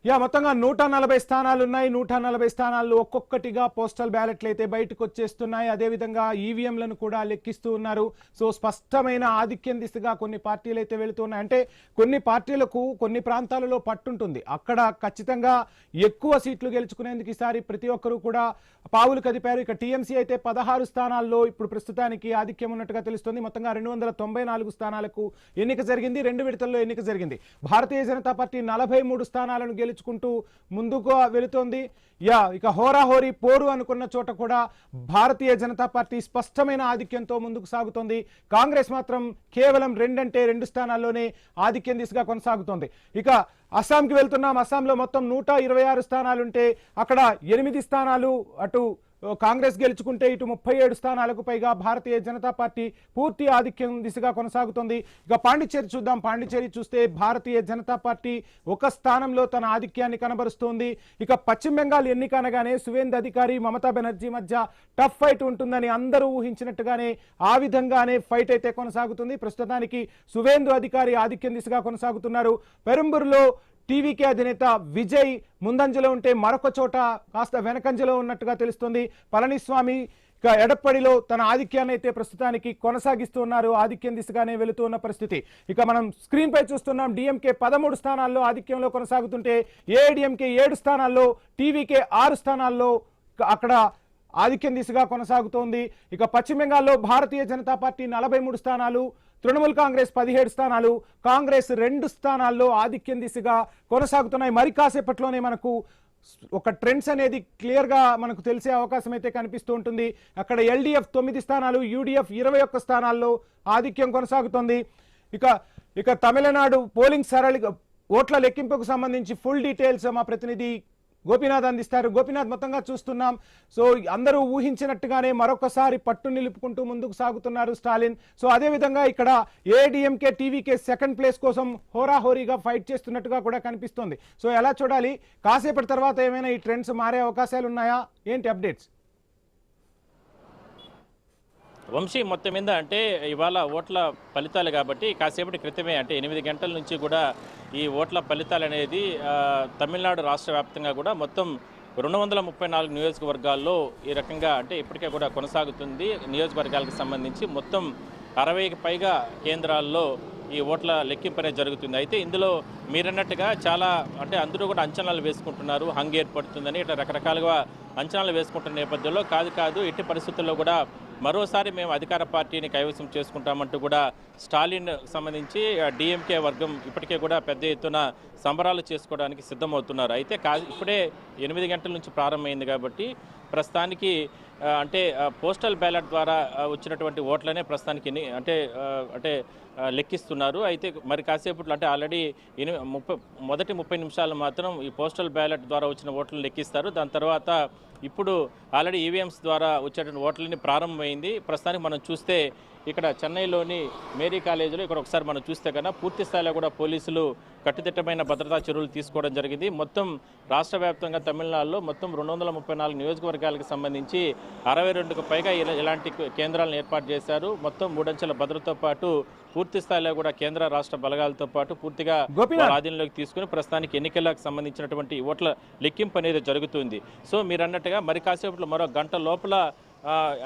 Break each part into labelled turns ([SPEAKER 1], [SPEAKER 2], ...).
[SPEAKER 1] మొత్తంగా 140 స్థానాలు ఉన్నాయి. 140 స్థానాల్లో ఒక్కొక్కటిగా పోస్టల్ బ్యాలెట్లు అయితే బయటకు వచ్చేస్తున్నాయి. అదేవిధంగా ఈవీఎంలను కూడా లెక్కిస్తూ ఉన్నారు. సో స్పష్టమైన ఆధిక్యం దిశగా కొన్ని పార్టీలు అయితే వెళుతున్నాయి. అంటే కొన్ని పార్టీలకు కొన్ని ప్రాంతాలలో పట్టుంటుంది. అక్కడ ఖచ్చితంగా ఎక్కువ సీట్లు గెలుచుకునేందుకు ఈసారి ప్రతి ఒక్కరూ కూడా పావులు కదిపారు. ఇక టీఎంసీ అయితే 16 స్థానాల్లో ఇప్పుడు ప్రస్తుతానికి ఆధిక్యం ఉన్నట్టుగా తెలుస్తుంది. మొత్తంగా 294 స్థానాలకు ఎన్నిక జరిగింది. 2 విడతల్లో ఎన్నిక జరిగింది. భారతీయ జనతా పార్టీ 43 స్థానాలను గెలుచుకుంటూ ముందుకు వెళుతోంది. ఇక హోరాహోరీ పోరు అనుకున్న చోట కూడా భారతీయ జనతా పార్టీ స్పష్టమైన ఆధిక్యంతో ముందుకు సాగుతోంది. కాంగ్రెస్ మాత్రం కేవలం 2 స్థానాల్లోనే ఆధిక్యం దిశగా కొనసాగుతోంది. ఇక అస్సాంకి వెళ్తున్నాం. అస్సాంలో మొత్తం 126 స్థానాలుంటే అక్కడ 8 స్థానాలు అటు కాంగ్రెస్ గెలుచుకుంటే ఇటు 37 స్థానాలకు పైగా భారతీయ జనతా పార్టీ పూర్తి ఆధిక్యం దిశగా కొనసాగుతుంది. ఇక పాండిచ్చేరి చూద్దాం. పాండిచ్చేరి చూస్తే భారతీయ జనతా పార్టీ ఒక స్థానంలో తన ఆధిక్యాన్ని కనబరుస్తోంది. ఇక పశ్చిమ బెంగాల్ ఎన్నిక అనగానే సువేందు అధికారి మమతా బెనర్జీ మధ్య టఫ్ ఫైట్ ఉంటుందని అందరూ ఊహించినట్టుగానే ఆ విధంగానే ఫైట్ అయితే కొనసాగుతుంది. ప్రస్తుతానికి సువేందు అధికారి ఆధిక్యం దిశగా కొనసాగుతున్నారు. పెరంబూరులో టీవీకే అధినేత విజయ్ ముందంజలో ఉంటే మరొక చోట కాస్త వెనకంజలో ఉన్నట్టుగా తెలుస్తుంది. పళనిస్వామి ఎడప్పడిలో తన ఆధిక్యాన్ని అయితే ప్రస్తుతానికి కొనసాగిస్తూ ఉన్నారు. ఆధిక్యం దిశగానే వెళుతూ ఉన్న పరిస్థితి. ఇక మనం స్క్రీన్ పై చూస్తున్నాం. డిఎంకే 13 స్థానాల్లో ఆధిక్యంలో కొనసాగుతుంటే ఏఐడిఎంకే 7 స్థానాల్లో, టీవీకే 6 స్థానాల్లో అక్కడ ఆధిక్యం దిశగా కొనసాగుతోంది. ఇక పశ్చిమ బెంగాల్లో భారతీయ జనతా పార్టీ 43 స్థానాలు, తృణమూల్ కాంగ్రెస్ 17 స్థానాలు, కాంగ్రెస్ 2 స్థానాల్లో ఆధిక్యం దిశగా కొనసాగుతున్నాయి. మరి కాసేపట్లోనే మనకు ఒక ట్రెండ్స్ అనేది క్లియర్గా మనకు తెలిసే అవకాశం అయితే కనిపిస్తూ ఉంటుంది. అక్కడ ఎల్డీఎఫ్ 9 స్థానాలు, యూడీఎఫ్ 21 స్థానాల్లో ఆధిక్యం కొనసాగుతోంది. ఇక తమిళనాడు పోలింగ్ ఓట్ల లెక్కింపుకు సంబంధించి ఫుల్ డీటెయిల్స్ మా ప్రతినిధి గోపీనాథ్ అందిస్తారు. గోపీనాథ్, మొత్తంగా చూస్తున్నాం. సో అందరూ ఊహించినట్టుగానే మరొకసారి పట్టు నిలుపుకుంటూ ముందుకు సాగుతున్నారు స్టాలిన్. సో అదేవిధంగా ఇక్కడ ఏఐడిఎంకే, టీవీకే సెకండ్ ప్లేస్ కోసం హోరాహోరీగా ఫైట్ చేస్తున్నట్టుగా కూడా కనిపిస్తోంది. సో ఎలా చూడాలి? కాసేపటి తర్వాత ఏమైనా ఈ ట్రెండ్స్ మారే అవకాశాలు ఉన్నాయా? ఏంటి అప్డేట్స్?
[SPEAKER 2] వంశీ, మొత్తం మీద అంటే ఇవాళ ఓట్ల ఫలితాలు కాబట్టి కాసేపటి క్రితమే అంటే 8 గంటల నుంచి కూడా ఈ ఓట్ల ఫలితాలు అనేది తమిళనాడు రాష్ట్ర వ్యాప్తంగా కూడా మొత్తం 234 నియోజకవర్గాల్లో ఈ రకంగా అంటే ఇప్పటికే కూడా కొనసాగుతుంది. నియోజకవర్గాలకు సంబంధించి మొత్తం 60కి పైగా కేంద్రాల్లో ఈ ఓట్ల లెక్కింపు అనేది జరుగుతుంది. అయితే ఇందులో మీరన్నట్టుగా చాలా అంటే అందరూ కూడా అంచనాలు వేసుకుంటున్నారు. హంగ్ ఏర్పడుతుందని ఇట్లా రకరకాలుగా అంచనాలు వేసుకుంటున్న నేపథ్యంలో కాదు ఎట్టి పరిస్థితుల్లో కూడా మరోసారి మేము అధికార పార్టీని కైవసం చేసుకుంటామంటూ కూడా స్టాలిన్ సంబంధించి డిఎంకే వర్గం ఇప్పటికే కూడా పెద్ద ఎత్తున సంబరాలు చేసుకోవడానికి సిద్ధమవుతున్నారు. అయితే ఇప్పుడే 8 గంటల నుంచి ప్రారంభమైంది కాబట్టి ప్రస్తుతానికి అంటే పోస్టల్ బ్యాలెట్ ద్వారా వచ్చినటువంటి ఓట్లనే ప్రస్తుతానికి అంటే లెక్కిస్తున్నారు. అయితే మరి కాసేపట్లో అంటే ఆల్రెడీ మొదటి 30 నిమిషాలు మాత్రం ఈ పోస్టల్ బ్యాలెట్ ద్వారా వచ్చిన ఓట్లను లెక్కిస్తారు. దాని తర్వాత ఇప్పుడు ఆల్రెడీ ఈవీఎంస్ ద్వారా వచ్చేటువంటి ఓట్లని ప్రారంభమైంది. ప్రస్తుతానికి మనం చూస్తే ఇక్కడ చెన్నైలోని మేరీ కాలేజీలో ఇక్కడ ఒకసారి మనం చూస్తే కన్నా పూర్తి స్థాయిలో కూడా పోలీసులు కట్టుదిట్టమైన భద్రతా చర్యలు తీసుకోవడం జరిగింది. మొత్తం రాష్ట్ర వ్యాప్తంగా తమిళనాడులో మొత్తం 234 నియోజకవర్గాలకు సంబంధించి 62కు పైగా ఇలాంటి కేంద్రాలను ఏర్పాటు చేశారు. మొత్తం 3 అంచెల భద్రతతో పాటు పూర్తి స్థాయిలో కూడా కేంద్ర రాష్ట్ర బలగాలతో పాటు పూర్తిగా ఆధీనంలోకి తీసుకుని ప్రస్తుతానికి ఎన్నికలకు సంబంధించినటువంటి ఓట్ల లెక్కింపు అనేది జరుగుతుంది. సో మీరు అన్నట్టుగా మరి కాసేపట్లో మరో గంట లోపల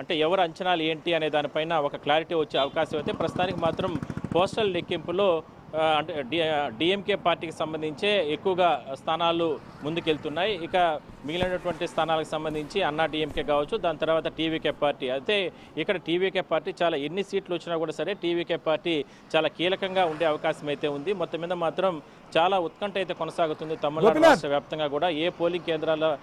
[SPEAKER 2] అంటే ఎవరు అంచనాలు ఏంటి అనే దానిపైన ఒక క్లారిటీ వచ్చే అవకాశం అయితే ప్రస్తుతానికి మాత్రం పోస్టల్ లెక్కింపులో అంటే డిఎంకే పార్టీకి సంబంధించే ఎక్కువగా స్థానాలు ముందుకెళ్తున్నాయి. ఇక మిగిలినటువంటి స్థానాలకు సంబంధించి అన్నా డిఎంకే కావచ్చు, దాని తర్వాత టీవీకే పార్టీ. అయితే ఇక్కడ టీవీకే పార్టీ చాలా ఎన్ని సీట్లు వచ్చినా కూడా సరే టీవీకే పార్టీ చాలా కీలకంగా ఉండే అవకాశం అయితే ఉంది. మొత్తం మీద మాత్రం చాలా ఉత్కంఠ అయితే కొనసాగుతుంది తమిళనాడు రాష్ట్ర వ్యాప్తంగా కూడా. ఏ పోలింగ్ కేంద్రాల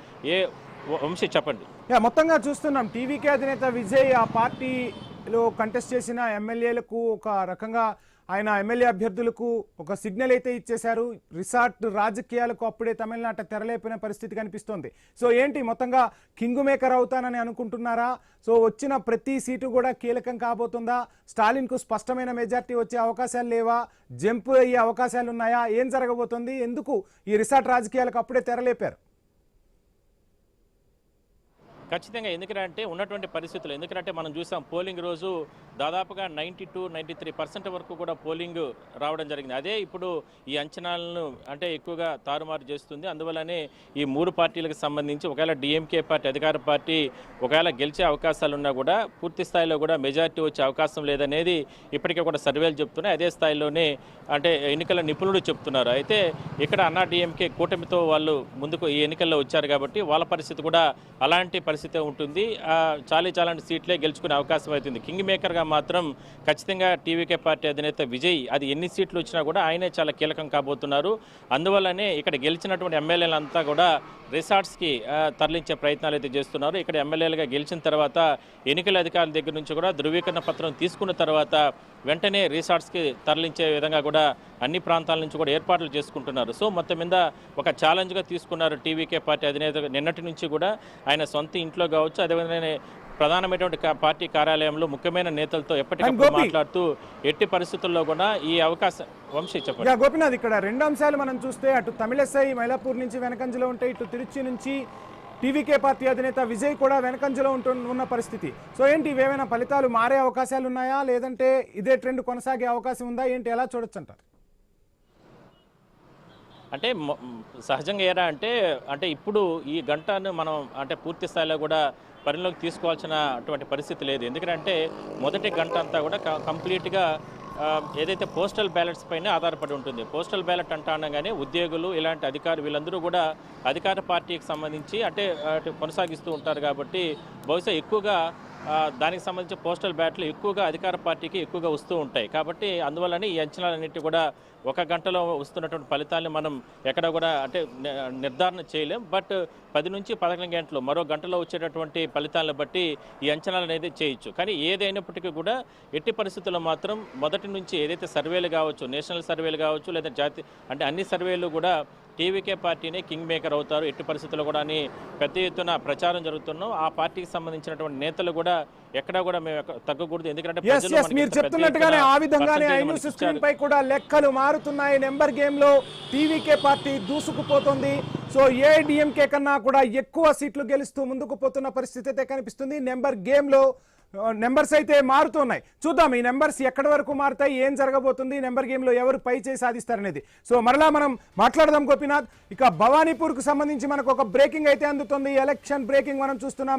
[SPEAKER 2] వంశీ చెప్పండి.
[SPEAKER 1] మొత్తంగా చూస్తున్నాం టీవీకే అధినేత విజయ్ ఆ పార్టీలో కంటెస్ట్ చేసిన ఎమ్మెల్యేలకు ఒక రకంగా ఆయన ఎమ్మెల్యే అభ్యర్థులకు ఒక సిగ్నల్ అయితే ఇచ్చేశారు. రిసార్ట్ రాజకీయాలకు అప్పుడే తమిళనాట తెరలేపిన పరిస్థితి కనిపిస్తోంది. సో ఏంటి మొత్తంగా కింగ్ మేకర్ అవుతానని అనుకుంటున్నారా? సో వచ్చిన ప్రతి సీటు కూడా కీలకం కాబోతుందా? స్టాలిన్కు స్పష్టమైన మెజార్టీ వచ్చే అవకాశాలు లేవా? జంప్ అయ్యే అవకాశాలు ఉన్నాయా? ఏం జరగబోతుంది? ఎందుకు ఈ రిసార్ట్ రాజకీయాలకు అప్పుడే తెరలేపారు?
[SPEAKER 2] ఖచ్చితంగా. ఎందుకంటే ఉన్నటువంటి పరిస్థితులు, ఎందుకంటే మనం చూసాం పోలింగ్ రోజు దాదాపుగా 92-93% వరకు కూడా పోలింగ్ రావడం జరిగింది. అదే ఇప్పుడు ఈ అంచనాలను అంటే ఎక్కువగా తారుమారు చేస్తుంది. అందువల్లనే ఈ 3 పార్టీలకు సంబంధించి ఒకవేళ డిఎంకే పార్టీ అధికార పార్టీ ఒకవేళ గెలిచే అవకాశాలు ఉన్నా కూడా పూర్తి స్థాయిలో కూడా మెజారిటీ వచ్చే అవకాశం లేదనేది ఇప్పటికే కూడా సర్వేలు చెప్తున్నాయి. అదే స్థాయిలోనే అంటే ఎన్నికల నిపుణులు చెప్తున్నారు. అయితే ఇక్కడ అన్నా డిఎంకే కూటమితో వాళ్ళు ముందుకు ఈ ఎన్నికల్లో వచ్చారు కాబట్టి వాళ్ళ పరిస్థితి కూడా అలాంటి పరిస్థితి ఉంటుంది. చాలాంటి సీట్లే గెలుచుకునే అవకాశం అవుతుంది. కింగ్ మేకర్గా మాత్రం ఖచ్చితంగా టీవీకే పార్టీ అధినేత విజయ్ అది ఎన్ని సీట్లు వచ్చినా కూడా ఆయనే చాలా కీలకం కాబోతున్నారు. అందువల్లనే ఇక్కడ గెలిచినటువంటి ఎమ్మెల్యేలంతా కూడా రిసార్ట్స్కి తరలించే ప్రయత్నాలు అయితే చేస్తున్నారు. ఇక్కడ ఎమ్మెల్యేలుగా గెలిచిన తర్వాత ఎన్నికల అధికారుల దగ్గర నుంచి కూడా ధృవీకరణ పత్రం తీసుకున్న తర్వాత వెంటనే రిసార్ట్స్కి తరలించే విధంగా కూడా అన్ని ప్రాంతాల నుంచి కూడా ఏర్పాట్లు చేసుకుంటున్నారు. సో మొత్తం మీద ఒక ఛాలెంజ్గా తీసుకున్నారు టీవీకే పార్టీ అధినేత. నిన్నటి నుంచి కూడా ఆయన సొంత ఇంట్లో కావచ్చు, అదేవిధంగా ప్రధానమైనటువంటి పార్టీ కార్యాలయంలో ముఖ్యమైన నేతలతో ఎప్పటికప్పుడు మాట్లాడుతూ ఎట్టి పరిస్థితుల్లో కూడా ఈ అవకాశం వంశీ చెప్పండి.
[SPEAKER 1] గోపినాథ్, ఇక్కడ 2 అంశాలు మనం చూస్తే అటు తమిళసై మైలాపూర్ నుంచి వెనకంజలో ఉంటాయి, ఇటు తిరుచి నుంచి టీవీకే పార్టీ అధినేత విజయ్ కూడా వెనకంజలో ఉన్న పరిస్థితి. సో ఏంటి, ఇవేమైనా ఫలితాలు మారే అవకాశాలు ఉన్నాయా, లేదంటే ఇదే ట్రెండ్ కొనసాగే అవకాశం ఉందా, ఏంటి, ఎలా చూడొచ్చు అంటారు?
[SPEAKER 2] అంటే సహజంగా ఏరా అంటే ఇప్పుడు ఈ గంటను మనం అంటే పూర్తి స్థాయిలో కూడా పరిలోకి తీసుకోవాల్సిన అటువంటి పరిస్థితి లేదు. ఎందుకంటే మొదటి గంట అంతా కూడా కంప్లీట్గా ఏదైతే పోస్టల్ బ్యాలెట్స్ పైన ఆధారపడి ఉంటుంది. పోస్టల్ బ్యాలెట్ అనగానే ఉద్యోగులు ఇలాంటి అధికారులు వీళ్ళందరూ కూడా అధికార పార్టీకి సంబంధించి అంటే కొనసాగిస్తూ ఉంటారు కాబట్టి బహుశా ఎక్కువగా దానికి సంబంధించి పోస్టల్ బ్యాలెట్లు ఎక్కువగా అధికార పార్టీకి ఎక్కువగా వస్తూ ఉంటాయి. కాబట్టి అందువల్లనే ఈ అంచనాలన్నింటి కూడా ఒక గంటలో వస్తున్నటువంటి ఫలితాలను మనం ఎక్కడ కూడా అంటే నిర్ధారణ చేయలేం. బట్ 10 నుంచి 11 గంటలు మరో గంటలో వచ్చేటటువంటి ఫలితాలను బట్టి ఈ అంచనాలు అనేది చేయొచ్చు. కానీ ఏదైనప్పటికీ కూడా ఎట్టి పరిస్థితుల్లో మాత్రం మొదటి నుంచి ఏదైతే సర్వేలు కావచ్చు, నేషనల్ సర్వేలు కావచ్చు, లేదా జాతీయ అంటే అన్ని సర్వేలు కూడా టీవీకే పార్టీనే కింగ్ మేకర్ అవుతారు ఎట్టి పరిస్థితుల్లో కూడా అని పెద్ద ఎత్తున ప్రచారం జరుగుతున్నాం. ఆ పార్టీకి సంబంధించినటువంటి నేతలు కూడా ఎక్కడా కూడా మేము తగ్గకూడదు. ఎందుకంటే
[SPEAKER 1] మీరు చెప్తున్నట్టుగానే ఆ విధంగానే ఐన్యూస్ స్క్రీన్ పై కూడా లెక్కలు మారుతున్నాయి. నెంబర్ గేమ్ లో టీవీకే పార్టీ దూసుకుపోతుంది. సో ఏఐడిఎంకే కన్నా కూడా ఎక్కువ సీట్లు గెలుస్తూ ముందుకు పోతున్న పరిస్థితి అయితే కనిపిస్తుంది. నెంబర్ గేమ్ లో నెంబర్స్ అయితే మారుతున్నాయి. చూద్దాం ఈ నెంబర్స్ ఎక్కడి వరకు మారుతాయి, ఏం జరగబోతుంది, నెంబర్ గేమ్ లో ఎవరు పై చేయి సాధిస్తారనేది. సో మరలా మనం మాట్లాడదాం గోపీనాథ్. ఇక భవానీపూర్ కు సంబంధించి మనకు ఒక బ్రేకింగ్ అయితే అందుతుంది. ఎలక్షన్ బ్రేకింగ్ మనం చూస్తున్నాం.